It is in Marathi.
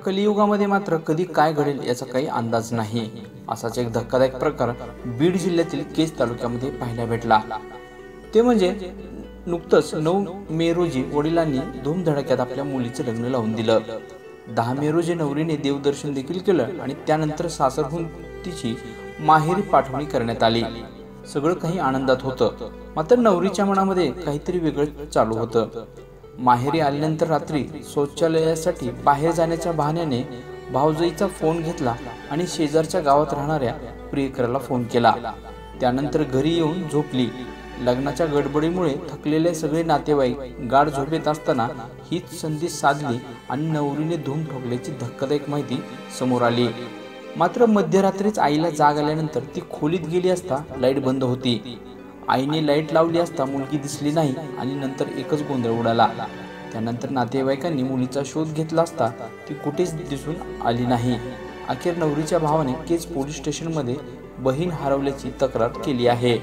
कलियुगामध्ये मात्र कधी काय घडेल याचा काही अंदाज नाही। असाच एक धक्कादायक प्रकार बीड जिल्ह्यातील केज तालुक्यामध्ये पाहायला भेटला। ते म्हणजे नुकतंच 9 मे रोजी वडिलांनी धूमधडाक्यात आपल्या मुलीचं लग्न लावून दिलं। 10 मे रोजी नवरीने देवदर्शन देखील केलं आणि त्यानंतर सासरहून तिची माहेरी पाठवणी करण्यात आली। सगळं काही आनंदात होतं, मात्र नवरीच्या मनामध्ये काहीतरी वेगळं चालू होतं। माहेरी आल्यानंतर रात्री शौचालयासाठी बाहेर जाण्याच्या बहाण्याने भावजईचा फोन घेतला आणि शेजारच्या गावात राहणाऱ्या प्रियकराला फोन केला। त्यानंतर घरी येऊन झोपली। लग्नाच्या गडबडीमुळे थकलेले सगळे नातेवाईक गाढ झोपेत असताना हीच संधी साधली आणि नवरीने धूम ठोकल्याची धक्कादायक माहिती समोर आली। मात्र मध्यरात्रीच आईला जाग आल्यानंतर ती खोलीत गेली असता लाईट बंद होती। आईने लाईट लावली असता मुलगी दिसली नाही आणि नंतर एकच गोंधळ उडाला। त्यानंतर नातेवाईकांनी मुलीचा शोध घेतला असता ती कुठेच दिसून आली नाही। अखेर नवरीच्या भावाने केज पोलीस स्टेशनमध्ये बहीण हरवल्याची तक्रार केली आहे।